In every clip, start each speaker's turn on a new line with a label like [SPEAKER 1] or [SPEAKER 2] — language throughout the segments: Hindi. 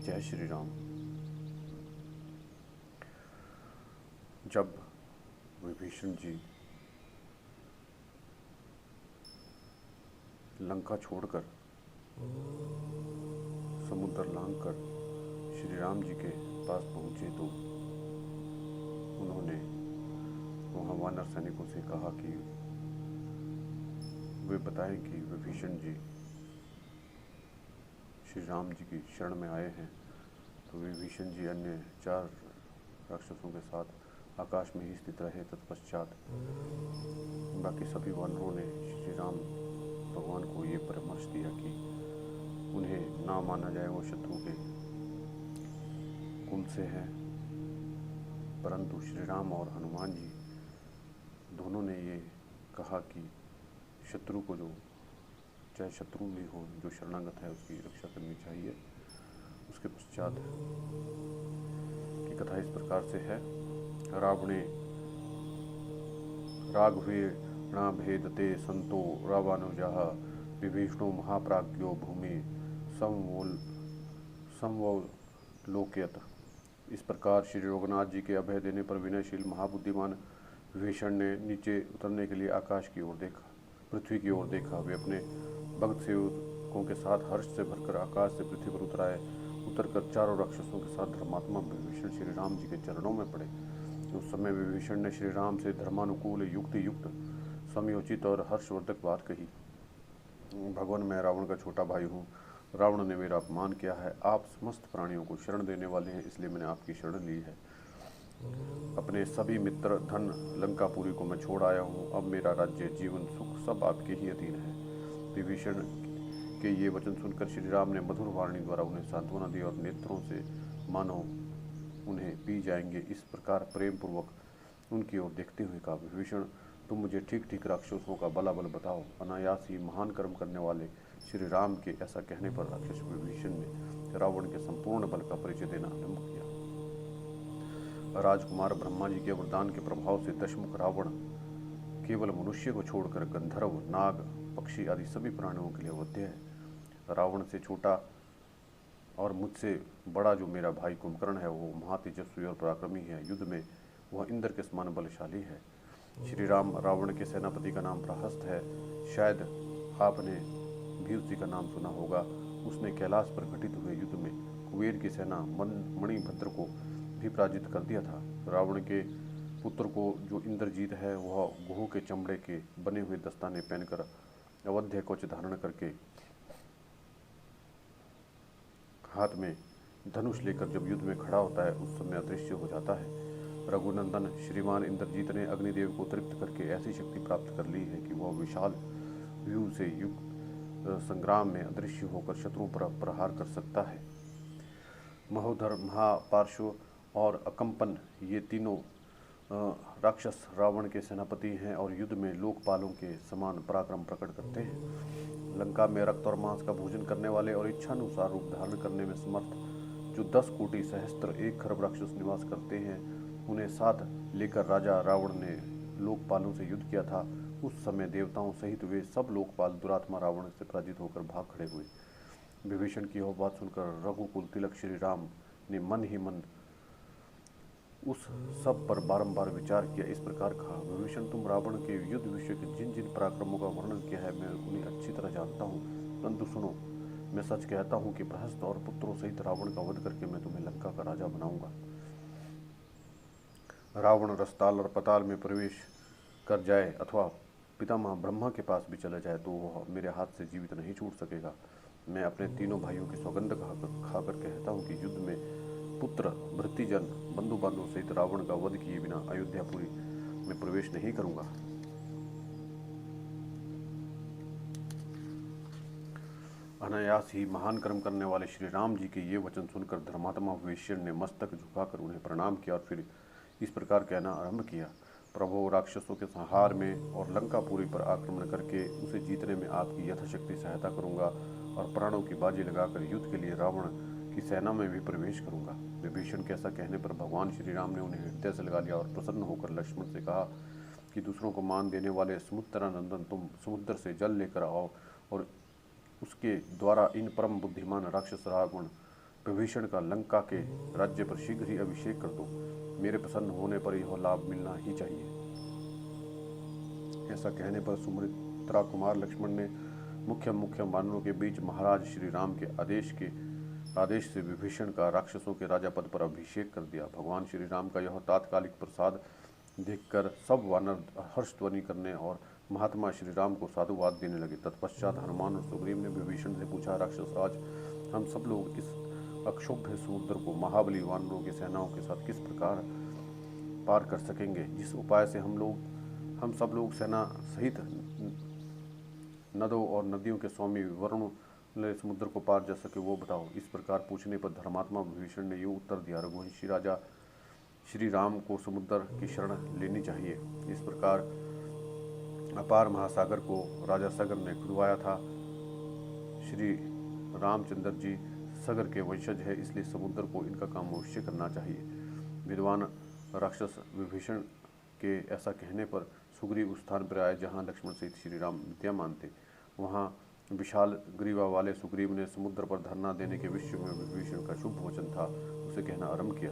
[SPEAKER 1] जय श्री राम। जब विभीषण जी लंका छोड़कर समुद्र लांघकर श्री राम जी के पास पहुँचे तो उन्होंने वहाँ वानर सैनिकों से कहा कि वे बताएं कि विभीषण जी श्री राम जी की शरण में आए हैं। तो विभीषण जी अन्य 4 राक्षसों के साथ आकाश में ही स्थित रहे। तत्पश्चात बाकी सभी वानरों ने श्री राम भगवान को ये परामर्श दिया कि उन्हें ना माना जाए, वो शत्रु के कुल से हैं। परंतु श्री राम और हनुमान जी दोनों ने ये कहा कि शत्रु को, जो चाहे शत्रु भी हो, जो शरणागत है उसकी रक्षा करनी चाहिए। उसके पश्चात की कथा इस प्रकार से है। रावणे राघवेण भेदते संतो रावानुजः विभीषणो महाप्राज्ञो भूमि समवलोकयत। इस प्रकार श्री रघुनाथ जी के अभय देने पर विनयशील महाबुद्धिमान विभीषण ने नीचे उतरने के लिए आकाश की ओर देखा, पृथ्वी की ओर देखा। वे अपने भक्त सेवकों के साथ हर्ष से भरकर आकाश से पृथ्वी पर उतर आए। उतरकर चारों राक्षसों के साथ धर्मात्मा विभीषण श्री राम जी के चरणों में पड़े। उस समय विभीषण ने श्री राम से धर्मानुकूल युक्ति युक्त समयोचित और हर्षवर्धक बात कही। भगवान, मैं रावण का छोटा भाई हूँ। रावण ने मेरा अपमान किया है। आप समस्त प्राणियों को शरण देने वाले हैं, इसलिए मैंने आपकी शरण ली है। अपने सभी मित्र, धन, लंकापुरी को मैं छोड़ आया हूँ। अब मेरा राज्य, जीवन, सुख सब आपके ही अधीन है। विभीषण के ये वचन सुनकर श्री राम ने मधुर वाणी द्वारा उन्हें सांत्वना दी और नेत्रों से मानो उन्हें पी जाएंगे इस प्रकार प्रेम पूर्वक उनकी ओर देखते हुए कहा, विभीषण, तुम मुझे ठीक ठीक राक्षसों का बलाबल बताओ। अनायास ही महान कर्म करने वाले श्री राम के ऐसा कहने पर राक्षस विभीषण ने रावण के संपूर्ण बल का परिचय देना आरंभ किया। राजकुमार ब्रह्मा जी के वरदान के प्रभाव से दशमुख रावण केवल मनुष्य को छोड़कर गंधर्व, नाग, पक्षी आदि सभी प्राणियों के लिए वध्य है। रावण से छोटा और मुझसे बड़ा जो मेरा भाई कुंभकर्ण है, वो महातेजस्वी और पराक्रमी है। युद्ध में वह इंद्र के समान बलशाली है। श्री राम रावण के सेनापति का नाम प्रहस्त है। शायद आपने भी उसी का नाम सुना होगा। उसने कैलाश पर घटित हुए युद्ध में कुबेर की सेना मणिभद्र को भी पराजित कर दिया था। रावण के पुत्र को जो इंद्रजीत है, वह गुह के चमड़े के बने हुए दस्ताने पहनकर अवध्य कवच धारण करके हाथ में धनुष लेकर जब युद्ध में खड़ा होता है, उस समय अदृश्य हो जाता है। रघुनंदन श्रीमान इंद्रजीत ने अग्निदेव को तृप्त करके ऐसी शक्ति प्राप्त कर ली है कि वह विशाल व्यू से युक्त संग्राम में अदृश्य होकर शत्रुओं पर प्रहार कर सकता है। महोधर, महापार्श्व और अकंपन ये तीनों राक्षस रावण के सेनापति हैं और युद्ध में लोकपालों के समान पराक्रम प्रकट करते हैं। लंका में रक्त और मांस का भोजन करने वाले और इच्छानुसार रूप धारण करने में समर्थ जो 10 कोटि सहस्त्र 1 खरब राक्षस निवास करते हैं, उन्हें साथ लेकर राजा रावण ने लोकपालों से युद्ध किया था। उस समय देवताओं सहित वे सब लोकपाल दुरात्मा रावण से पराजित होकर भाग खड़े हुए। विभीषण की यह बात सुनकर रघुकुल तिलक श्री राम ने मन ही मन उस सब पर बारंबार विचार किया। इस प्रकार कहा, विभीषण, तुम रावण के युद्ध विषय के जिन जिन पराक्रमों का वर्णन किया है, मैं उन्हें अच्छी तरह जानता हूँ। परंतु सुनो, मैं सच कहता हूँ कि प्रहस्त और पुत्रों सहित रावण का वध करके मैं तुम्हें लंका का राजा बनाऊंगा। रावण रसताल और पताल में प्रवेश कर जाए अथवा पितामह ब्रह्मा के पास भी चला जाए तो वह मेरे हाथ से जीवित नहीं छूट सकेगा। मैं अपने तीनों भाइयों की सौगंध खाकर कहता हूँ कि युद्ध में पुत्र, भृत्यजन, बंधु बांधव सहित रावण का वध किए बिना अयोध्यापुरी में प्रवेश नहीं करूंगा। अनायास ही महान कर्म करने वाले श्री राम जी के ये वचन सुनकर धर्मात्मा विभीषण ने मस्तक झुकाकर उन्हें प्रणाम किया और फिर इस प्रकार कहना आरंभ किया, प्रभु, राक्षसों के संहार में और लंकापुरी पर आक्रमण करके उसे जीतने में आपकी यथाशक्ति सहायता करूंगा और प्राणों की बाजी लगाकर युद्ध के लिए रावण की सेना में भी प्रवेश करूंगा। विभीषण के ऐसा कहने पर भगवान श्री राम ने उन्हें हृदय से लगा लिया और प्रसन्न होकर लक्ष्मण से कहा कि दूसरों को मान देने वाले समुद्रानंदन, तुम समुद्र से जल लेकर आओ और उसके द्वारा इन परम बुद्धिमान राक्षस रावण विभीषण का लंका के राज्य पर शीघ्र ही अभिषेक कर दो। मेरे प्रसन्न होने पर यह लाभ मिलना ही चाहिए। ऐसा कहने पर सुमित्रा कुमार लक्ष्मण ने मुख्य वानरों के बीच महाराज श्री राम के आदेश से विभीषण का राक्षसों के राजा पद पर अभिषेक कर दिया। भगवान श्री राम का यह तात्कालिक प्रसाद देखकर सब वानर हर्ष ध्वनि करने और महात्मा श्री राम को साधुवाद देने लगे। तत्पश्चात हनुमान और सुग्रीव ने विभीषण से पूछा, राक्षस राज, हम सब लोग इस अक्षोभ्य समुद्र को महाबली वानरों की सेनाओं के साथ किस प्रकार पार कर सकेंगे? जिस उपाय से हम सब लोग सेना सहित नदों और नदियों के स्वामी वरुण ने समुद्र को पार जा सके, वो बताओ। इस प्रकार पूछने पर धर्मात्मा विभीषण ने यूँ उत्तर दिया, रघुवंशी राजा श्री राम को समुद्र की शरण लेनी चाहिए। इस प्रकार अपार महासागर को राजा सगर ने खुदवाया था। श्री रामचंद्र जी सगर के वंशज है, इसलिए समुद्र को इनका काम अवश्य करना चाहिए। विद्वान राक्षस विभीषण के ऐसा कहने पर सुग्रीव उस स्थान पर आए जहाँ लक्ष्मण सहित श्री राम विद्यमान थे। वहाँ विशाल ग्रीवा वाले सुग्रीव ने समुद्र पर धरना देने के विषय में विभीषण का शुभ वचन था उसे कहना आरंभ किया।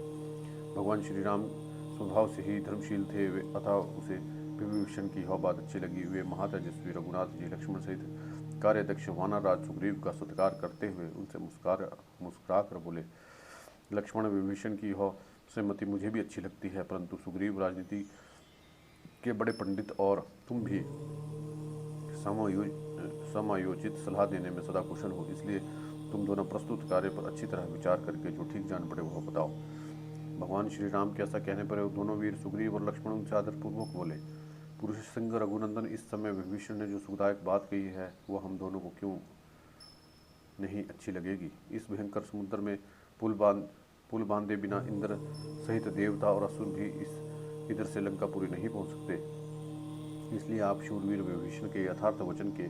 [SPEAKER 1] भगवान श्री राम स्वभाव से ही धर्मशील थे, वे अतः उसे विभीषण की यह बात अच्छी लगी। वे महातेजस्वी रघुनाथ जी लक्ष्मण सहित कार्यदक्ष वानर राज सुग्रीव का सत्कार करते हुए उनसे मुस्कुरा कर बोले, लक्ष्मण, विभीषण की यह सहमति मुझे भी अच्छी लगती है, परंतु सुग्रीव राजनीति के बड़े पंडित और तुम भी समायोजित सलाह देने में सदा कुशल हो, इसलिए तुम दोनों प्रस्तुत कार्य पर अच्छी तरह विचार करके जो ठीक जान पड़े वह बताओ। भगवान श्री राम के ऐसा कहने पर दोनों वीर सुग्रीव और लक्ष्मण उनसे आदरपूर्वक बोले, पुरुष सिंह रघुनंदन, इस समय विभीषण ने जो सुखदायक बात कही है वह हम दोनों को क्यों नहीं अच्छी लगेगी। इस भयंकर समुद्र में पुल बांधे बिना इंद्र सहित देवता और असुर भी इधर से लंकापुरी नहीं पहुंच सकते, इसलिए आप शूरवीर विभीषण के यथार्थ वचन के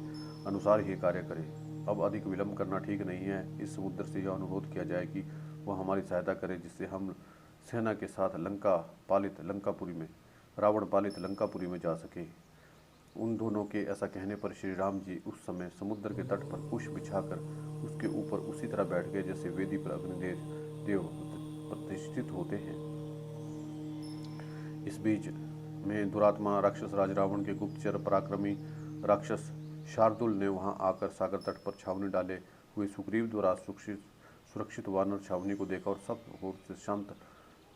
[SPEAKER 1] अनुसार ही कार्य करें। अब अधिक विलंब करना ठीक नहीं है। इस समुद्र से यह अनुरोध किया जाए कि वह हमारी सहायता करे, जिससे हम सेना के साथ रावण पालित लंकापुरी में जा सके। उन दोनों के ऐसा कहने पर श्री राम जी उस समय समुद्र के तट पर कुश बिछाकर उसके ऊपर उसी तरह बैठ गए जैसे वेदी पर अग्निदेव प्रतिष्ठित होते हैं। इस बीच में दुरात्मा राक्षस राज रावण के गुप्तचर पराक्रमी राक्षस शार्दुल ने वहां आकर सागर तट पर छावनी डाले हुए सुग्रीव द्वारा सुरक्षित वानर छावनी को देखा और सब ओर से शांत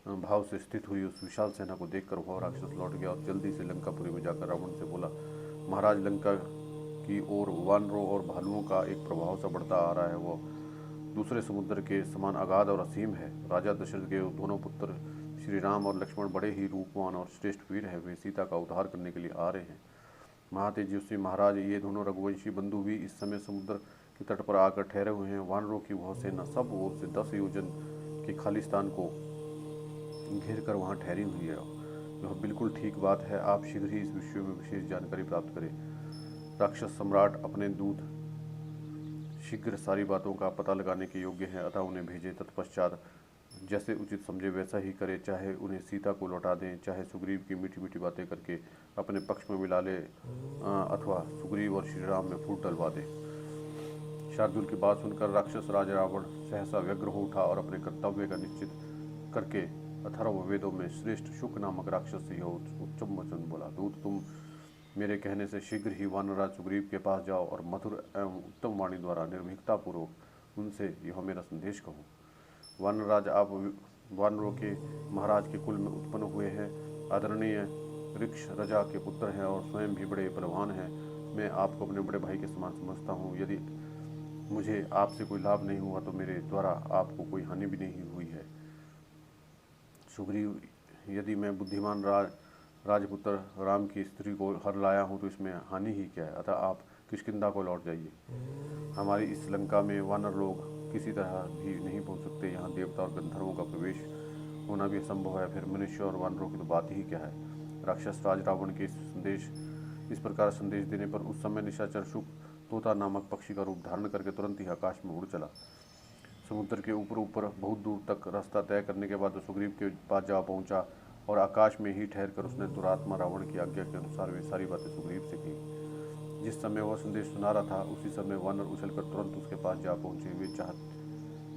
[SPEAKER 1] भाव से स्थित हुई उस विशाल सेना को देखकर वह राक्षस लौट गया और जल्दी से लंकापुरी में जाकर रावण से बोला, महाराज, लंका की ओर वानरों और भालुओं का एक प्रभाव सा बढ़ता आ रहा है, वह दूसरे समुद्र के समान अगाध और असीम है। राजा दशरथ के दोनों पुत्र श्री राम और लक्ष्मण बड़े ही रूपवान और श्रेष्ठ वीर हैं, वे सीता का उद्धार करने के लिए आ रहे हैं। महातेजस्वी महाराज, ये दोनों रघुवंशी बंधु भी इस समय समुद्र के तट पर आकर ठहरे हुए हैं। वानरों की वह सेना सब ओर से 10 योजन के खाली स्थान को घेर कर वहाँ ठहरी हुई है। यह बिल्कुल ठीक बात है, आप शीघ्र ही इस विषय में विशेष जानकारी प्राप्त करें। राक्षस सम्राट अपने दूत शीघ्र सारी बातों का पता लगाने के योग्य हैं, अतः उन्हें भेजे। तत्पश्चात जैसे उचित समझे वैसा ही करे, चाहे उन्हें सीता को लौटा दें, चाहे सुग्रीव की मीठी मीठी बातें करके अपने पक्ष में मिला ले, अथवा सुग्रीव और श्री राम में फूट डलवा दे। शार्दुल की बात सुनकर राक्षस राज रावण सहसा व्यग्र हो उठा और अपने कर्तव्य का निश्चित करके अथर्व वेदों में श्रेष्ठ शुक नामक राक्षस से यह उत्तम वचन बोला, दूत, तुम मेरे कहने से शीघ्र ही वानरराज सुग्रीव के पास जाओ और मधुर एवं उत्तम वाणी द्वारा निर्भीकतापूर्वक उनसे यह मेरा संदेश कहो। वानरराज, आप वानरों के महाराज के कुल में उत्पन्न हुए हैं, आदरणीय ऋक्ष रजा के पुत्र हैं और स्वयं भी बड़े बलवान हैं। मैं आपको अपने बड़े भाई के समान समझता हूँ। यदि मुझे आपसे कोई लाभ नहीं हुआ तो मेरे द्वारा आपको कोई हानि भी नहीं हुई है। सुग्रीव, यदि मैं बुद्धिमान राजपुत्र राम की स्त्री को हर लाया हूँ तो इसमें हानि ही क्या है, अतः आप किष्किंधा को लौट जाइए। हमारी इस लंका में वानर लोग किसी तरह भी नहीं पहुँच सकते, यहाँ देवता और गंधर्वों का प्रवेश होना भी असंभव है, फिर मनुष्य और वानरों की तो बात ही क्या है। राक्षस राज रावण के इस प्रकार संदेश देने पर उस समय निशाचर शुक तोता नामक पक्षी का रूप धारण करके तुरंत ही आकाश में उड़ चला। समुद्र के ऊपर बहुत दूर तक रास्ता तय करने के बाद वो सुग्रीव के पास जा पहुंचा और आकाश में ही ठहर कर उसने दुरात्मा रावण की आज्ञा के अनुसार वे सारी बातें सुग्रीव से की। जिस समय वह संदेश सुना रहा था उसी समय वानर उछलकर तुरंत उसके पास जा पहुंचे। वे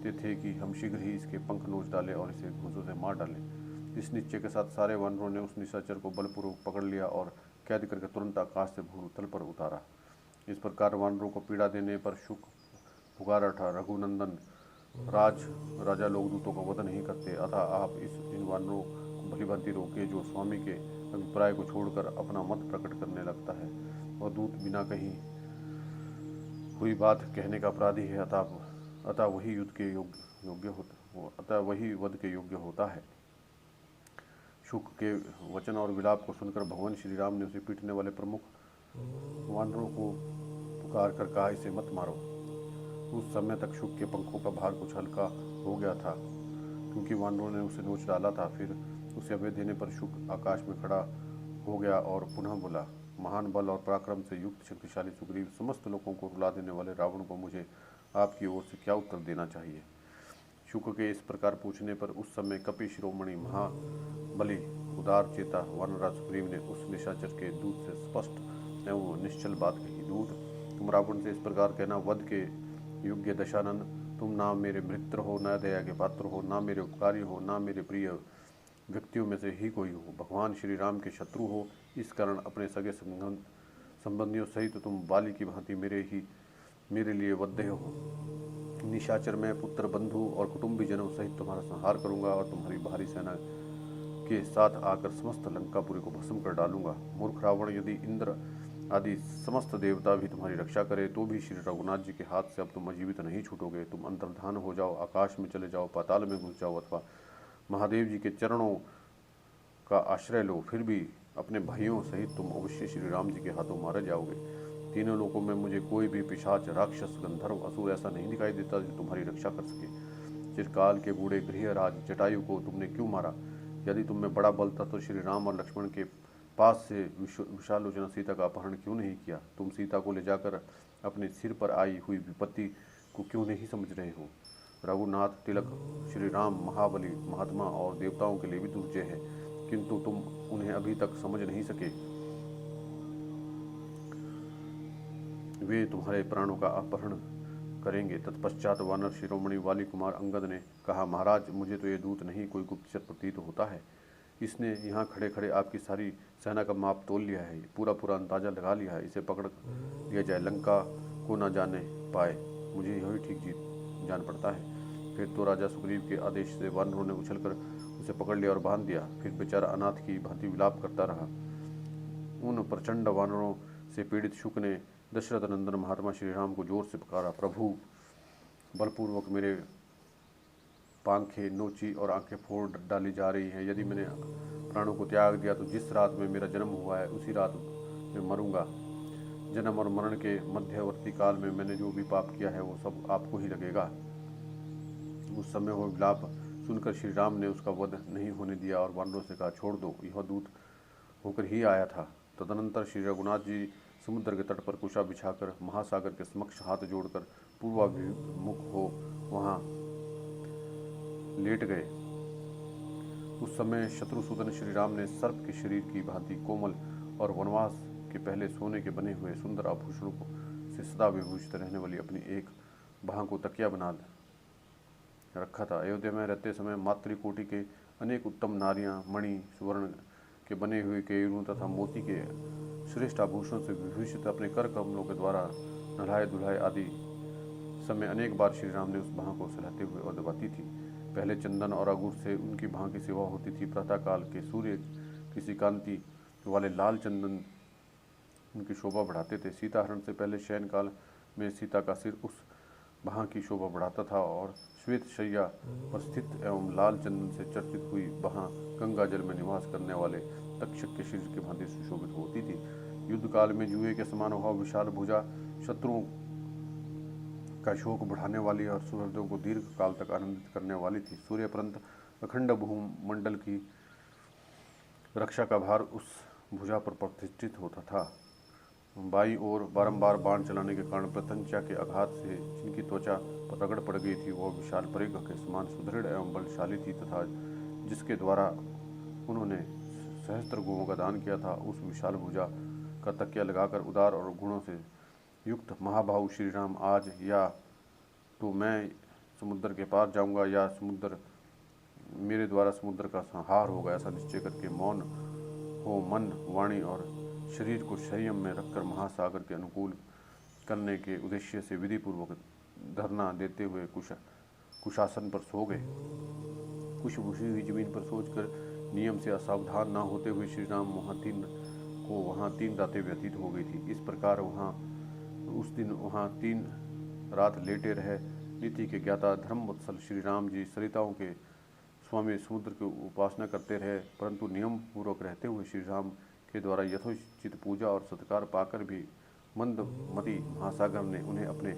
[SPEAKER 1] चाहते थे कि हम शीघ्र ही इसके पंख नोच डालें और इसे घूंसों से मार डालें। इस निश्चय के साथ सारे वानरों ने उस निशाचर को बलपूर्वक पकड़ लिया और कैद करके तुरंत आकाश से भूतल पर उतारा। इस प्रकार वानरों को पीड़ा देने पर शुक पुकार उठा, रघुनंदन राजा लोग दूतों का वध नहीं करते, अतः आप इन वानरों को भलीभांति रोके जो स्वामी के अभिप्राय को छोड़कर अपना मत प्रकट करने लगता है। वह दूत बिना कहीं हुई बात कहने का अपराधी है, अतः वही युद्ध के योग्य होता अतः वही वध के योग्य होता है। शुक के वचन और विलाप को सुनकर भगवान श्री राम ने उसे पीटने वाले प्रमुख वानरों को पुकार कर कहा, इसे मत मारो। उस समय तक शुक के पंखों का भार कुछ हल्का हो गया था, क्योंकि वानरों ने उसे नोच डाला था। फिर उसे अभय देने पर शुक आकाश में खड़ा हो गया और पुनः बोला, महान बल और पराक्रम से युक्त शक्तिशाली सुग्रीव, समस्त लोगों को रुला देने वाले रावण को मुझे आपकी ओर से क्या उत्तर देना चाहिए। शुक के इस प्रकार पूछने पर उस समय कपि शिरोमणि महाबली उदार चेता वानरराज सुग्रीव ने उस निशाचर के दूत से स्पष्ट एवं निश्चल बात कही, दूत, तुम रावण से इस प्रकार कहना, वध के योग्य दशानन, तुम ना मेरे मित्र हो, न दया के पात्र हो, ना मेरे उपकारी हो, ना मेरे प्रिय व्यक्तियों में से ही कोई हो, भगवान श्री राम के शत्रु हो। इस कारण अपने सगे संबंधियों सहित तुम बाली की भांति मेरे लिए वध्य हो। निशाचर मैं पुत्र, बंधु और कुटुंबी जनों सहित तुम्हारा संहार करूंगा और तुम्हारी भारी सेना के साथ आकर समस्त लंकापुरी को भस्म कर डालूंगा। मूर्ख रावण, यदि इंद्र आदि समस्त देवता भी तुम्हारी रक्षा करे तो भी श्री रघुनाथ जी के हाथ से अब तुम जीवित नहीं छूटोगे। तुम अंतर्धान हो जाओ, आकाश में चले जाओ, पाताल में घुस जाओ, अथवा महादेव जी के चरणों का आश्रय लो, फिर भी अपने भाइयों सहित तुम अवश्य श्री राम जी के हाथों मारे जाओगे। तीनों लोकों में मुझे कोई भी पिशाच, राक्षस, गंधर्व, असुर ऐसा नहीं दिखाई देता जो तुम्हारी रक्षा कर सके। चिरकाल के बूढ़े गृहराज जटायु को तुमने क्यों मारा? यदि तुम में बड़ा बल था तो श्री राम और लक्ष्मण के पास से विशालोचना सीता का अपहरण क्यों नहीं किया? तुम सीता को ले जाकर अपने सिर पर आई हुई विपत्ति को क्यों नहीं समझ रहे हो? रघुनाथ तिलक श्री राम महाबली, महात्मा और देवताओं के लिए भी दुर्जय है, किंतु तुम उन्हें अभी तक समझ नहीं सके। वे तुम्हारे प्राणों का अपहरण करेंगे। तत्पश्चात वानर शिरोमणि वाली कुमार अंगद ने कहा, महाराज, मुझे तो ये दूत नहीं कोई गुप्तचर प्रतीत होता है। इसने यहाँ खड़े खड़े आपकी सारी सेना का माप तोल लिया है, पूरा अंदाजा लगा लिया है। इसे पकड़ लिया जाए, लंका को ना जाने पाए, मुझे यही ठीक जान पड़ता है। फिर तो राजा सुग्रीव के आदेश से वानरों ने उछलकर उसे पकड़ लिया और बांध दिया। फिर बेचारा अनाथ की भांति विलाप करता रहा। उन प्रचंड वानरों से पीड़ित शुक ने दशरथ नंदन महात्मा श्री राम को जोर से पुकारा, प्रभु, बलपूर्वक मेरे पांखें नोची और आंखें फोड़ डाली जा रही हैं। यदि मैंने प्राणों को त्याग दिया तो जिस रात में मेरा जन्म हुआ है उसी रात में मरूंगा। जन्म और मरण के मध्यवर्ती काल में मैंने जो भी पाप किया है वो सब आपको ही लगेगा। उस समय वो विलाप सुनकर श्री राम ने उसका वध नहीं होने दिया और वानरों से कहा, छोड़ दो, यह दूत होकर ही आया था। तदनंतर श्री रघुनाथ जी समुद्र के तट पर कुशा बिछाकर महासागर के समक्ष हाथ जोड़कर पूर्वाभिमुख हो वहां लेट गए। उस समय शत्रुसूदन श्री राम ने सर्प के शरीर की भांति कोमल और वनवास के पहले सोने के बने हुए सुंदर आभूषणों को से सदा विभूषित रहने वाली अपनी एक बाह को तकिया बना रखा था। अयोध्या में रहते समय मातृकोटि के अनेक उत्तम नारियां मणि, सुवर्ण के बने हुए केयूरों तथा मोती के श्रेष्ठ आभूषणों से विभूषित अपने कर कमलों के द्वारा नल्हाए दुल्हाए आदि समय अनेक बार श्री राम ने उस बाह को सहलाते हुए और दबाती थी। पहले चंदन और अंगूर से उनकी बाह की सेवा होती थी। प्रातःकाल के सूर्य किसी कांति वाले लाल चंदन उनकी शोभा बढ़ाते थे। सीताहरण से पहले शयन काल में सीता का सिर उस बाह की शोभा बढ़ाता था और श्वेत शैया पर स्थित एवं लाल चंदन से चर्चित हुई बाह गंगा जल में निवास करने वाले तक्षक के शरीर के भांति सुशोभित होती थी। युद्ध काल में जुए के समान वह विशाल भुजा शत्रुओं का शोक बढ़ाने वाली और सुहृदों को दीर्घ काल तक आनंदित करने वाली थी। सूर्य परंत अखंड भूमंडल की रक्षा का भार उस भुजा पर प्रतिष्ठित होता था। बाई ओर बारंबार बाण चलाने के कारण प्रत्यंचा के आघात से जिनकी त्वचा पर रगड़ पड़ गई थी वह विशाल परिघ के समान सुदृढ़ एवं बलशाली थी तथा जिसके द्वारा उन्होंने सहस्त्र गुणों का दान किया था, उस विशाल भुजा का तकिया लगाकर उदार और गुणों से युक्त महाबाहु श्री राम आज या तो मैं समुद्र के पार जाऊंगा या समुद्र मेरे द्वारा समुद्र का संहार होगा, ऐसा निश्चय करके मौन हो मन, वाणी और शरीर को संयम में रखकर महासागर के अनुकूल करने के उद्देश्य से विधिपूर्वक धरना देते हुए कुशासन पर सो गए। कुछ भूसी हुई जमीन पर सोचकर नियम से असावधान न होते हुए श्री राम वहाँ 3 रातें व्यतीत हो गई थी। इस प्रकार उस दिन वहाँ 3 रात लेटे रहे। नीति के ज्ञाता धर्मवत्सल श्री राम जी सरिताओं के स्वामी समुद्र की उपासना करते रहे, परंतु नियम पूर्वक रहते हुए श्री राम के द्वारा यथोचित पूजा और सत्कार पाकर भी मंदमती महासागर ने उन्हें अपने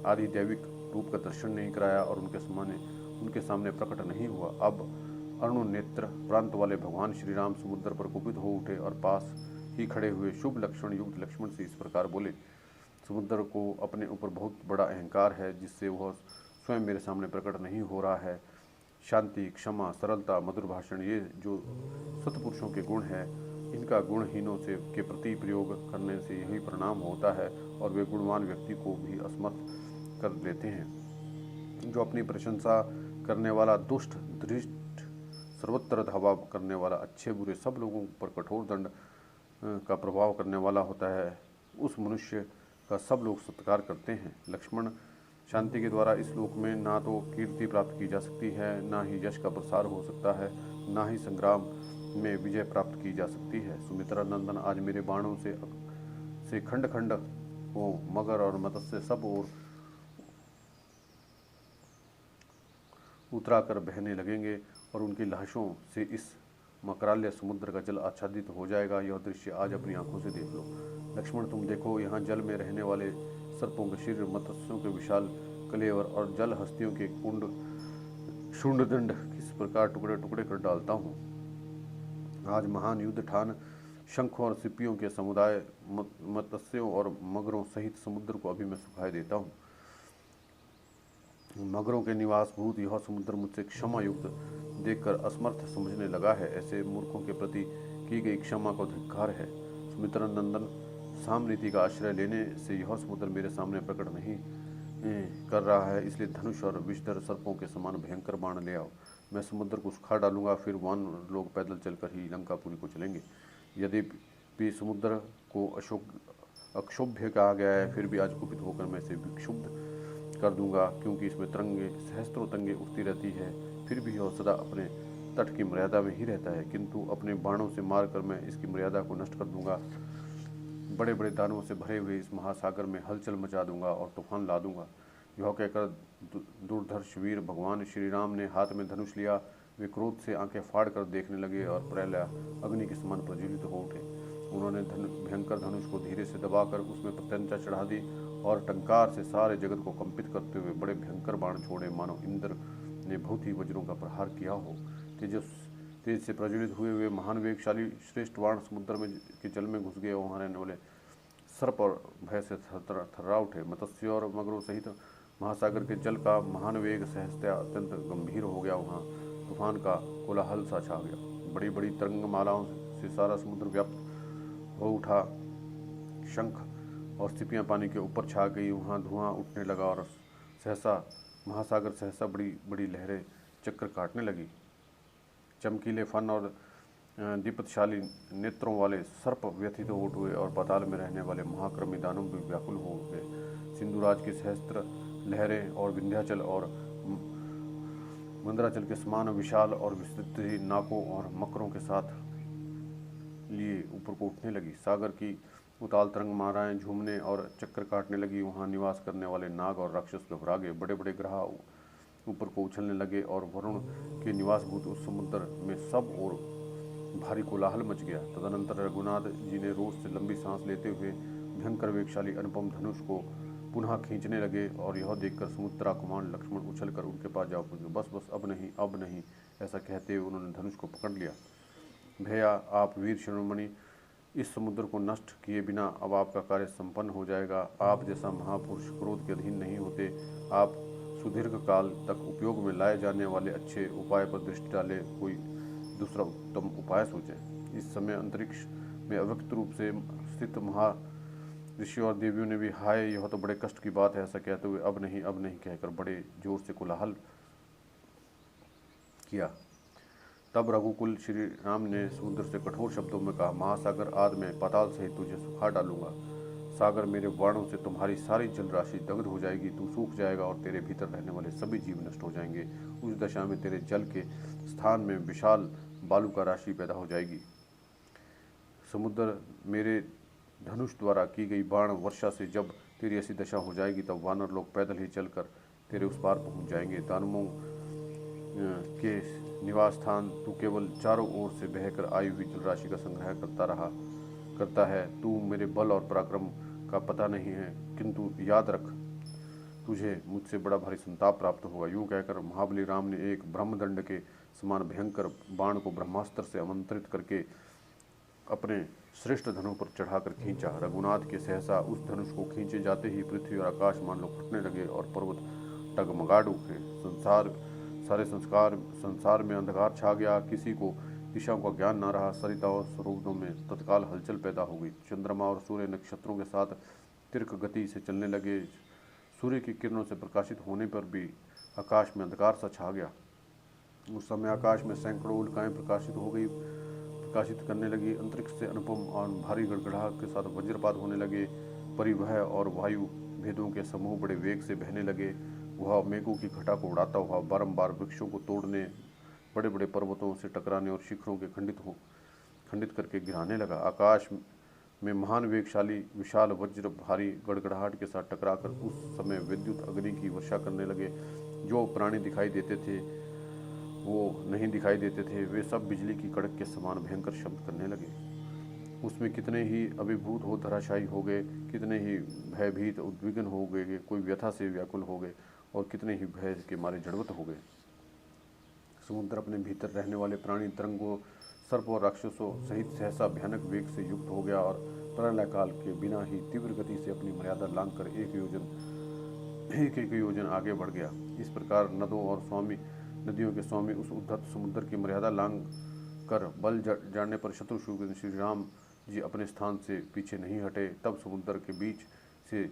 [SPEAKER 1] आदि दैविक रूप का दर्शन नहीं कराया और उनके सामने प्रकट नहीं हुआ। अब अरुण नेत्र प्रांत वाले भगवान श्री राम समुद्र पर कुपित हो उठे और पास ही खड़े हुए शुभ लक्षण युक्त लक्ष्मण से इस प्रकार बोले, समुद्र को अपने ऊपर बहुत बड़ा अहंकार है, जिससे वह स्वयं मेरे सामने प्रकट नहीं हो रहा है। शांति, क्षमा, सरलता, मधुर भाषण, ये जो सत्पुरुषों के गुण हैं, इनका गुणहीनों के प्रति प्रयोग करने से यही परिणाम होता है और वे गुणवान व्यक्ति को भी असमर्थ कर देते हैं। जो अपनी प्रशंसा करने वाला, दुष्ट, धृष्ट, सर्वत्र धावा करने वाला, अच्छे बुरे सब लोगों पर कठोर दंड का प्रभाव करने वाला होता है, उस मनुष्य का सब लोग सत्कार करते हैं। लक्ष्मण, शांति के द्वारा इस लोक में ना तो कीर्ति प्राप्त की जा सकती है, ना ही यश का प्रसार हो सकता है, ना ही संग्राम में विजय प्राप्त की जा सकती है। सुमित्रा नंदन आज मेरे बाणों से खंड खंड हो मगर और मत्स्य सब ओर उतरा कर बहने लगेंगे और उनकी लाशों से इस मकराल्य समुद्र का जल आच्छादित हो जाएगा। यह दृश्य आज अपनी आंखों से देख लो। लक्ष्मण, तुम देखो, यहाँ जल में रहने वाले सर्पों के शरीर, मत्स्यों के विशाल कलेवर और जल हस्तियों के कुंड शुंडदंड किस प्रकार टुकड़े टुकड़े कर डालता हूँ। आज महान युद्ध ठान शंखों और सिपियों के समुदाय, मत्स्यों और मगरों सहित समुद्र को अभी मैं सुखाए देता हूँ। मगरों के निवास भूत यह समुद्र मुझसे क्षमा युक्त देखकर असमर्थ समझने लगा है। ऐसे मूर्खों के प्रति की गई क्षमा को धिक्कार है। सुमित्रा नंदन, सामनीति का आश्रय लेने से यह समुद्र मेरे सामने प्रकट नहीं कर रहा है, इसलिए धनुष और विषधर सर्पों के समान भयंकर बाण ले आओ। मैं समुद्र को सुखा डालूंगा, फिर वान लोग पैदल चलकर ही लंकापुरी को चलेंगे। यदि समुद्र को अक्षोभ्य कहा गया है, फिर भी आज कुपित होकर मैं इसे विक्षुब्ध कर दूंगा, क्योंकि इसमें तरंगे सहस्त्रों तंगे उठती रहती है, फिर भी यह सदा अपने तट की मर्यादा में ही रहता है, किंतु अपने बाणों से मारकर मैं इसकी मर्यादा को नष्ट कर दूंगा। बड़े बड़े दानवों से भरे हुए इस महासागर में हलचल मचा दूंगा और तूफान ला दूंगा। यह कहकर दुर्धर्ष वीर भगवान श्री राम ने हाथ में धनुष लिया। वे क्रोध से आंखें फाड़ कर देखने लगे और प्रलय अग्नि के समान प्रज्वलित हो उठे। उन्होंने भयंकर धनुष को धीरे से दबाकर उसमें प्रत्यंचा चढ़ा दी और टंकार से सारे जगत को कंपित करते हुए बड़े भयंकर बाण छोड़े, मानो इंद्र ने बहुत ही वज्रों का प्रहार किया हो। तेज से प्रज्वलित हुए महान वेगशाली श्रेष्ठ बाण समुद्र में के जल में घुस गए। वहाँ रहने वाले सर्प और भय से थर्रा उठे। मत्स्य और मगरों सहित महासागर के जल का महान वेग सहजतया अत्यंत गंभीर हो गया। वहाँ तूफान का कोलाहल सा छा गया। बड़ी बड़ी तरंगमालाओं से सारा समुद्र व्याप्त हो उठा। शंख और सिपियाँ पानी के ऊपर छा गई। वहाँ धुआं उठने लगा और महासागर सहसा बड़ी बड़ी लहरें चक्कर काटने लगी। चमकीले फन और दीपतशाली नेत्रों वाले सर्प व्यथित हो उठे और पाताल में रहने वाले महाक्रमी दानव भी व्याकुल हो गए। सिंधुराज की सहस्त्र लहरें और विंध्याचल और मंदराचल के समान विशाल और विस्तृत नाकों और मकरों के साथ लिए ऊपर को उठने लगी। सागर की उताल तरंग माराएं झूमने और चक्कर काटने लगी। वहाँ निवास करने वाले नाग और राक्षस घबरा गए। बड़े बड़े ग्रह ऊपर को उछलने लगे और वरुण के निवासभूत उस समुद्र में सब और भारी कोलाहल मच गया। तदनंतर रघुनाथ जी ने रोष से लंबी सांस लेते हुए भयंकर वेगशाली अनुपम धनुष को पुनः खींचने लगे और यह देखकर समुद्रा कुमार लक्ष्मण उछलकर उनके पास जा पहुंचे। बस बस, अब नहीं, ऐसा कहते हुए उन्होंने धनुष को पकड़ लिया। भैया, आप वीर शिरोमणि, इस समुद्र को नष्ट किए बिना अब आपका कार्य संपन्न हो जाएगा। आप जैसा महापुरुष क्रोध के अधीन नहीं होते। आप सुदीर्घ काल तक उपयोग में लाए जाने वाले अच्छे उपाय पर दृष्टि डाले, कोई दूसरा उत्तम उपाय सोचें। इस समय अंतरिक्ष में अव्यक्त रूप से स्थित ऋषियों और देवियों ने भी हाय यह तो बड़े कष्ट की बात है, ऐसा कहते हुए अब नहीं कहकर बड़े जोर से कोलाहल किया। तब रघुकुल श्री राम ने समुद्र से कठोर शब्दों में कहा, महासागर आदि में पाताल सहित तुझे सुखा डालूंगा। सागर मेरे बाणों से तुम्हारी सारी जल राशि दग्ध हो जाएगी, तू सूख जाएगा और तेरे भीतर रहने वाले सभी जीव नष्ट हो जाएंगे। उस दशा में तेरे जल के स्थान में विशाल बालू का राशि पैदा हो जाएगी। समुद्र मेरे धनुष द्वारा की गई बाण वर्षा से जब तेरी ऐसी दशा हो जाएगी, तब वानर लोग पैदल ही चलकर तेरे उस पार पहुंच जाएंगे। दानवों के निवास स्थान तू केवल चारों ओर से बहकर आई हुई जल राशि का संग्रह करता है। तू मेरे बल और पराक्रम का पता नहीं है, किंतु याद रख तुझे मुझसे बड़ा भारी संताप प्राप्त होगा। यूं कहकर महाबली राम ने एक ब्रह्मदंड के समान भयंकर बाण को ब्रह्मास्त्र से आमंत्रित करके अपने श्रेष्ठ धनुष पर चढ़ाकर खींचा। रघुनाथ के सहसा उस धनुष को खींचे जाते ही पृथ्वी और आकाश मान लो फटने लगे और पर्वत डगमगा उठे। संसार में अंधकार छा गया, किसी को दिशाओं का ज्ञान न रहा। सरिताओं और सरोवरों में तत्काल हलचल पैदा हो गई। चंद्रमा और सूर्य नक्षत्रों के साथ तीव्र गति से चलने लगे। सूर्य की किरणों से प्रकाशित होने पर भी आकाश में अंधकार सा छा गया। उस समय आकाश में सैकड़ों उल्काएं प्रकाशित करने लगी। अंतरिक्ष से अनुपम और भारी गड़गड़ाहट के साथ वज्रपात होने लगे। परिवह और वायु भेदों के समूह बड़े वेग से बहने लगे। वह मेघों की घटा को उड़ाता हुआ बारंबार वृक्षों को तोड़ने, बड़े बड़े पर्वतों से टकराने और शिखरों के खंडित करके गिराने लगा। आकाश में महान वेगशाली विशाल वज्र भारी गड़गड़ाहट के साथ टकराकर उस समय विद्युत अग्नि की वर्षा करने लगे। जो प्राणी दिखाई देते थे वो नहीं दिखाई देते थे, वे सब बिजली की कड़क के समान भयंकर शब्द करने लगे। उसमें कितने ही अभिभूत हो धराशायी हो गए, कितने ही भयभीत उद्विग्न हो गए, कोई व्यथा से व्याकुल हो गए और कितने ही भय के मारे जड़वत हो गए। समुद्र अपने भीतर रहने वाले प्राणी तरंगों, सर्प और राक्षसों सहित सहसा भयानक वेग से युक्त हो गया और प्रलय काल के बिना ही तीव्र गति से अपनी मर्यादा लांघकर एक योजन आगे बढ़ गया। इस प्रकार नदियों के स्वामी उस उद्धत समुद्र की मर्यादा लांघ कर बल जाने पर शत्रुघ्न श्री राम जी अपने स्थान से पीछे नहीं हटे। तब समुद्र के बीच से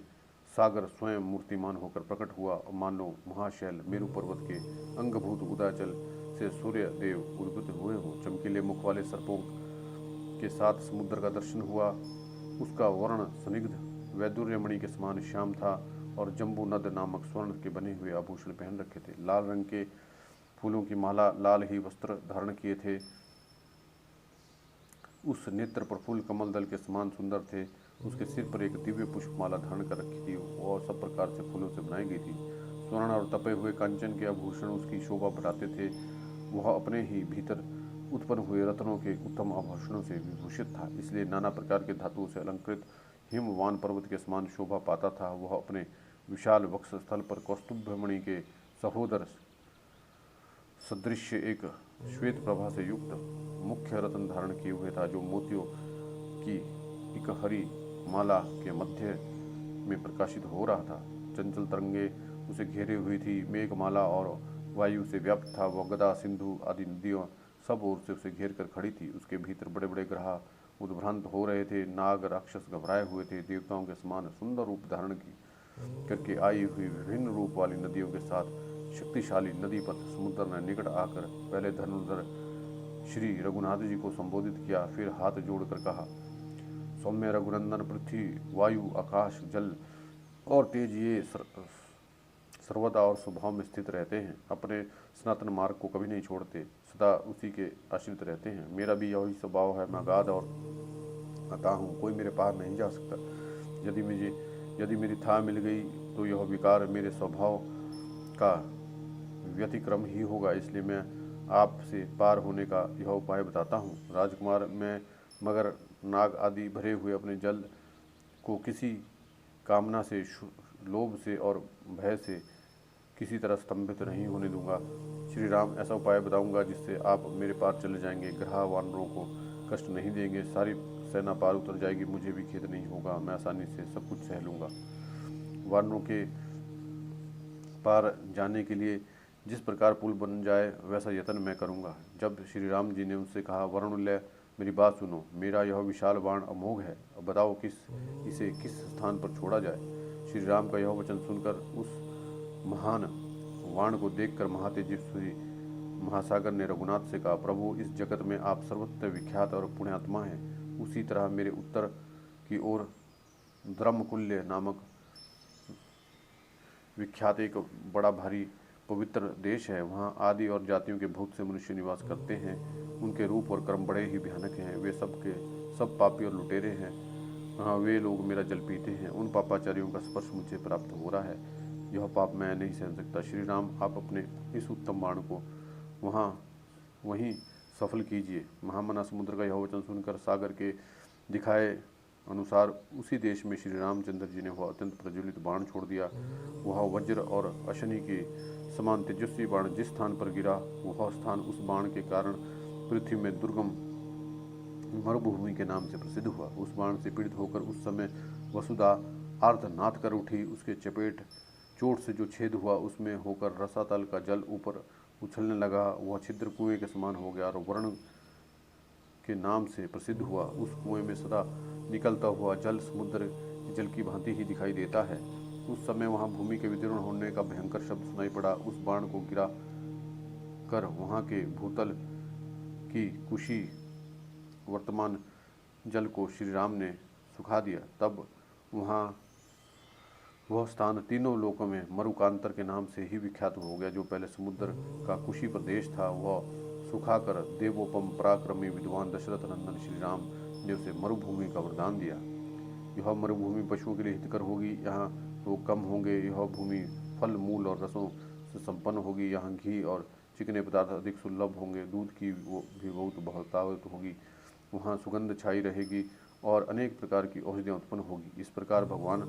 [SPEAKER 1] सागर स्वयं मूर्तिमान होकर प्रकट हुआ और मानो महाशैल मेरु पर्वत के अंगभूत उदयाचल से सूर्य देव उद्भूत हुए हो। चमकीले मुख वाले सर्पों के साथ समुद्र का दर्शन हुआ। उसका वर्ण स्निग्ध वैदुर्यमणि के समान श्याम था और जम्बू नद नामक स्वर्ण के बने हुए आभूषण पहन रखे थे। लाल रंग के फूलों की माला, लाल ही वस्त्र धारण किए थे। उस नेत्र प्रफुल्ल कमल दल के समान सुंदर थे। उसके सिर पर एक दिव्य पुष्पमाला धारण कर रखी थी और सब प्रकार से फूलों से बनाई गई थी। स्वर्ण और तपे हुए कांचन के आभूषण उसकी शोभा बढ़ाते थे। वह अपने ही भीतर उत्पन्न हुए रत्नों के उत्तम आभूषणों से विभूषित था, इसलिए नाना प्रकार के धातुओं से अलंकृत हिमवान पर्वत के समान शोभा पाता था। वह अपने विशाल वक्ष स्थल पर कौस्तुभमणि के सहोदर सदृश्य एक श्वेत प्रभा से युक्त मुख्य रत्न धारण किए हुए था, जो मोतियों की इकहरी माला के मध्य में प्रकाशित हो रहा था। चंचल तरंगे उसे घेरे हुई थी। मेघमाला और वायु से व्याप्त था। वह गदा, सिंधु आदि नदियों सब ओर से उसे घेर कर खड़ी थी। उसके भीतर बड़े बड़े ग्रह उद्भ्रांत हो रहे थे। नाग राक्षस घबराए हुए थे। देवताओं के समान सुंदर रूप धारण करके आई हुई विभिन्न रूप वाली नदियों के साथ शक्तिशाली नदीपथ समुद्र ने निकट आकर पहले धनुर्धर श्री रघुनाथ जी को संबोधित किया, फिर हाथ जोड़कर कहा, सौम्य रघुनंदन, पृथ्वी, वायु, आकाश, जल और तेज ये सर्वदा और स्वभाव में स्थित रहते हैं। अपने सनातन मार्ग को कभी नहीं छोड़ते, सदा उसी के आश्रित रहते हैं। मेरा भी यही स्वभाव है। मैं अगाध और अतः हूँ, कोई मेरे पार नहीं जा सकता। यदि मेरी था मिल गई तो यह विकार मेरे स्वभाव का व्यतिक्रम ही होगा। इसलिए मैं आपसे पार होने का यह उपाय बताता हूँ। राजकुमार, मैं मगर नाग आदि भरे हुए अपने जल को किसी कामना से, लोभ से और भय से किसी तरह स्तंभित नहीं होने दूंगा। श्री राम, ऐसा उपाय बताऊंगा जिससे आप मेरे पार चले जाएंगे। ग्रह वानरों को कष्ट नहीं देंगे। सारी सेना पार उतर जाएगी। मुझे भी खेद नहीं होगा। मैं आसानी से सब कुछ सह लूँगा। वानरों के पार जाने के लिए जिस प्रकार पुल बन जाए वैसा यत्न मैं करूँगा। जब श्री राम जी ने उनसे कहा, वरुणलय मेरी बात सुनो, मेरा यह विशाल बाण अमोघ है, अब बताओ इसे किस स्थान पर छोड़ा जाए। श्री राम का यह वचन सुनकर उस महान बाण को देखकर महातेजस्वी महासागर ने रघुनाथ से कहा, प्रभु, इस जगत में आप सर्वत्र विख्यात और पुण्यात्मा हैं। उसी तरह मेरे उत्तर की ओर द्रमकुल्य नामक विख्यात एक बड़ा भारी पवित्र देश है। वहाँ आदि और जातियों के बहुत से मनुष्य निवास करते हैं। उनके रूप और कर्म बड़े ही भयानक हैं। वे सब पापी और लुटेरे हैं। हाँ, वे लोग मेरा जल पीते हैं। उन पापाचारियों का स्पर्श मुझे प्राप्त हो रहा है। यह पाप मैं नहीं सहन सकता। श्री राम, आप अपने इस उत्तम बाण को वहीं सफल कीजिए। महामना समुद्र का यह वचन सुनकर सागर के दिखाए अनुसार उसी देश में श्री रामचंद्र जी ने वह अत्यंत प्रज्वलित बाण छोड़ दिया। वह वज्र और अशनि के समान तेजस्वी बाण जिस स्थान पर गिरा, वह स्थान उस बाण के कारण पृथ्वी में दुर्गम मरुभूमि के नाम से प्रसिद्ध हुआ। उस बाण से पीड़ित होकर उस समय वसुधा आर्तनाद कर उठी। उसके चोट से जो छेद हुआ उसमें होकर रसातल का जल ऊपर उछलने लगा। वह छिद्र कुएं के समान हो गया और वर्ण के नाम से प्रसिद्ध हुआ। उस कुएं में सदा निकलता हुआ जल समुद्र के जल की भांति ही दिखाई देता है। उस समय वहां भूमि के विदीर्ण होने का भयंकर शब्द सुनाई पड़ा। उस बाण को गिरा कर वहां के भूतल की कुशी वर्तमान जल को श्री राम ने सुखा दिया। तब वह स्थान तीनों लोकों में मरुकांतर के नाम से ही विख्यात हो गया। जो पहले समुद्र का कुशी प्रदेश था, वह सुखाकर देवोपम पराक्रमी विद्वान दशरथ नंदन श्री राम ने उसे मरुभूमि का वरदान दिया। यह मरुभूमि पशुओं के लिए हितकर होगी। यहाँ लोग कम होंगे। यह भूमि फल, मूल और रसों से संपन्न होगी। यहाँ घी और चिकने पदार्थ अधिक सुलभ होंगे। दूध की भी बहुत बहुतायत होगी। वहाँ सुगंध छाई रहेगी और अनेक प्रकार की औषधियाँ उत्पन्न होगी। इस प्रकार भगवान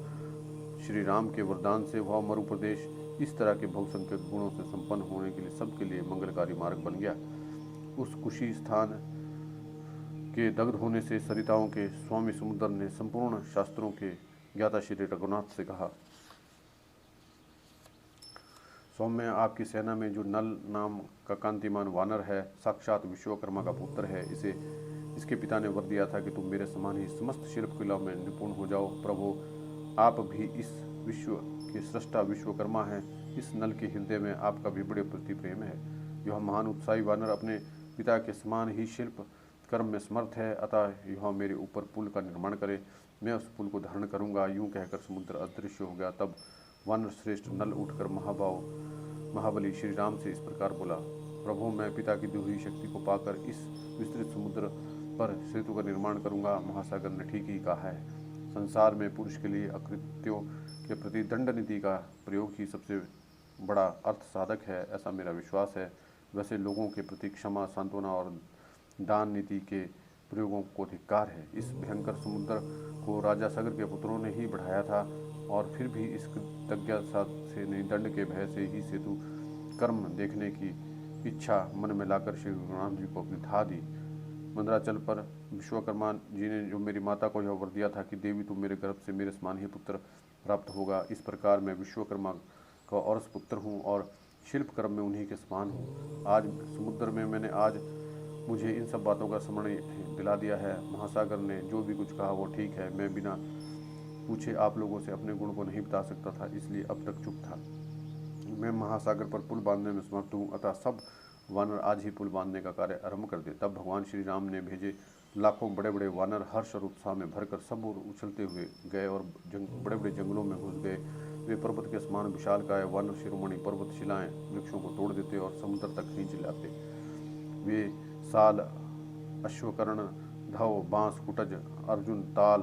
[SPEAKER 1] श्री राम के वरदान से वह मरु प्रदेश इस तरह के बहुसंख्यक गुणों से संपन्न होने के लिए सबके लिए मंगलकारी मार्ग बन गया। उस कुशी स्थान के दग्ध होने से सरिताओं के स्वामी समुद्र ने संपूर्ण शास्त्रों के ज्ञाता श्री रघुनाथ से कहा, सौम्य, आपकी सेना में जो नल नाम का कांतिमान वानर है, साक्षात विश्वकर्मा का पुत्र है। इसके पिता ने वर दिया था कि तुम मेरे समान ही समस्त शिल्प कला में निपुण हो जाओ। प्रभु, आप भी इस विश्व के सृष्टा विश्वकर्मा हैं। इस नल के हृदय में आपका भी बड़े प्रति प्रेम है। यह महान उत्साही वानर अपने पिता के समान ही शिल्प कर्म में समर्थ है। अतः यह मेरे ऊपर पुल का निर्माण करे, मैं उस पुल को धारण करूंगा। यूं कहकर समुद्र अदृश्य हो गया। तब वानर श्रेष्ठ नल उठकर महाबली श्री राम से इस प्रकार बोला, प्रभु, मैं पिता की दी हुई शक्ति को पाकर इस विस्तृत समुद्र पर सेतु का निर्माण करूंगा। महासागर ने ठीक ही कहा है। संसार में पुरुष के लिए अकृत्यों के प्रति दंड नीति का प्रयोग ही सबसे बड़ा अर्थ साधक है, ऐसा मेरा विश्वास है। वैसे लोगों के प्रति क्षमा, सांत्वना और दान नीति के प्रयोगों को धिक्कार है। इस भयंकर समुद्र को राजा सगर के पुत्रों ने ही बढ़ाया था और फिर भी इस कृतज्ञता से नहीं, दंड के भय से ही सेतु कर्म देखने की इच्छा मन में लाकर श्री रघुनाथ जी को अपनी था दी। मंदराचल पर विश्वकर्मा जी ने जो मेरी माता को यह वर दिया था कि देवी, तुम मेरे गर्भ से मेरे समान ही पुत्र प्राप्त होगा। इस प्रकार मैं विश्वकर्मा का औरस पुत्र हूँ और शिल्प कर्म में उन्हीं के समान हूँ। आज समुद्र में मैंने आज मुझे इन सब बातों का स्मरण दिला दिया है। महासागर ने जो भी कुछ कहा वो ठीक है। मैं बिना पूछे आप लोगों से अपने गुण को नहीं बता सकता था, इसलिए अब तक चुप था। मैं महासागर पर पुल बांधने में समर्थ हूँ। अतः सब वानर आज ही पुल बांधने का कार्य आरंभ कर दे। तब भगवान श्री राम ने भेजे लाखों बड़े बड़े वानर हर्ष और उत्साह में भरकर सब ओर उछलते हुए गए और बड़े बड़े जंगलों में घुस गए। वे पर्वत के समान विशालकाय वानर शिरोमणि पर्वत शिलाएं वृक्षों को तोड़ देते और समुद्र तक खींच लाते। वे साल, अश्वकर्ण, धव, बांस, कुटज, अर्जुन, ताल,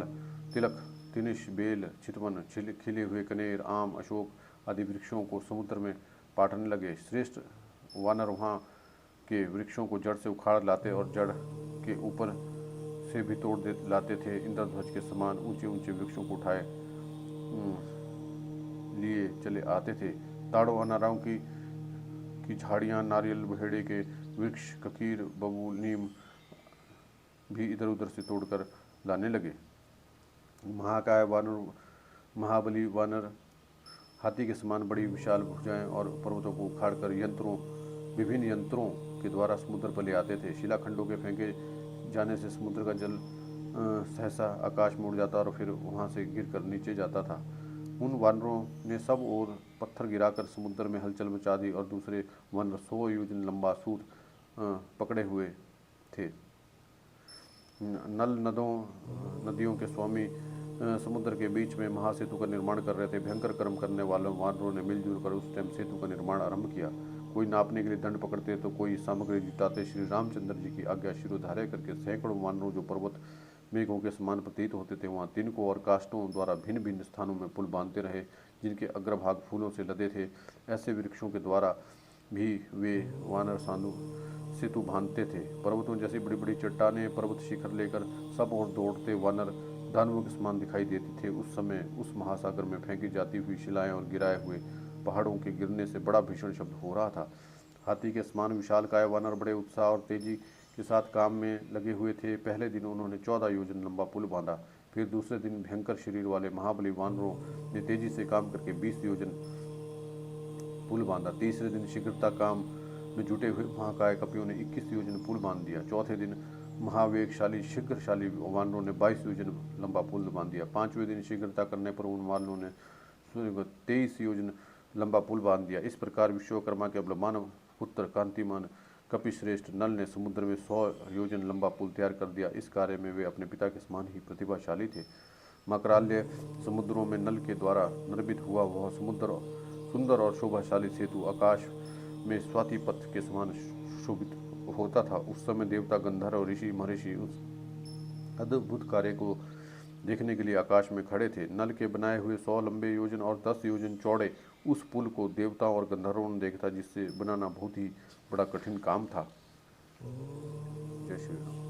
[SPEAKER 1] तिलक, तिनिश, बेल, चितवन, खिले हुए कनेर, आम, अशोक आदि वृक्षों को समुद्र में पाटने लगे। श्रेष्ठ वानर वहाँ के वृक्षों को जड़ से उखाड़ लाते और जड़ के ऊपर से भी तोड़ लाते थे। इंद्रध्वज के समान ऊंचे ऊंचे वृक्षों को उठाए लिए चले आते थे। ताड़ों, अनारों की झाड़ियाँ, नारियल, बहेड़े के वृक्ष, ककीर, बबूल, नीम भी इधर उधर से तोड़कर लाने लगे। महाकाय वानर, महाबली वानर हाथी के समान बड़ी विशाल भुजाएं और पर्वतों को उखाड़कर विभिन्न यंत्रों के द्वारा समुद्र पर ले आते थे। शिलाखंडों के फेंके जाने से समुद्र का जल सहसा आकाश में उड़ जाता और फिर वहाँ से गिरकर नीचे जाता था। उन वानरों ने सब ओर पत्थर गिराकर समुद्र में हलचल मचा दी और दूसरे वानर 100 योजन लंबा सूत पकड़े हुए थे। नल नदियों के स्वामी समुद्र के बीच में महासेतु का निर्माण कर रहे थे। भयंकर कर्म करने वालों वानरों ने मिलजुल कर उस टाइम सेतु का निर्माण आरंभ किया। कोई नापने के लिए दंड पकड़ते तो कोई सामग्री जुटाते। श्री रामचंद्र जी की आज्ञा शिरोधार्य करके सैकड़ों वानरों जो पर्वत मेघों के समान प्रतीत होते थे वहाँ तिनकों और काष्ठों द्वारा भिन्न भिन्न स्थानों में पुल बांधते रहे, जिनके अग्रभाग फूलों से लदे थे। ऐसे वृक्षों के द्वारा भी वे वानर साधु सेतु बांधते थे। पर्वतों जैसी बड़ी बड़ी चट्टानें पर्वत शिखर लेकर सब ओर दौड़ते वानर दानवों के समान दिखाई देते थे। उस समय उस महासागर में फेंकी जाती हुई शिलाएं और गिराए हुए पहाड़ों के गिरने से बड़ा भीषण शब्द हो रहा था। हाथी के समान विशालकाय वानर बड़े उत्साह और तेजी के साथ काम में लगे हुए थे। पहले दिन उन्होंने 14 योजन लंबा पुल बांधा। फिर दूसरे दिन भयंकर शरीर वाले महाबली वानरों ने तेजी से काम करके 20 योजन पुल बांधा। तीसरे दिन शीघ्रता काम में जुटे हुए महाकाय कपियों ने 21 योजन पुल बांध दिया। चौथे दिन महावेगशाली शीघ्रशाली वानरों ने 22 योजन लंबा पुल बांध दिया। पांचवें दिन शीघ्रता करने पर उन वानरों ने 23 योजन लंबा पुल बांध दिया। इस प्रकार विश्वकर्मा के बलवान पुत्र कांतिमान कपिश्रेष्ठ नल ने समुद्र में 100 योजन लंबा पुल तैयार कर दिया। इस कार्य में वे अपने पिता के समान ही प्रतिभाशाली थे। मकराल्य समुद्रों में नल के द्वारा निर्मित हुआ वह समुद्र सुंदर और शोभाशाली सेतु आकाश में स्वाति पथ के समान शोभित होता था। उस समय देवता गंधर्व और ऋषि महर्षि उस अद्भुत कार्य को देखने के लिए आकाश में खड़े थे। नल के बनाए हुए 100 लंबे योजन और 10 योजन चौड़े उस पुल को देवताओं और गंधर्वों ने देखा, जिससे बनाना बहुत ही बड़ा कठिन काम था। जय श्री राम।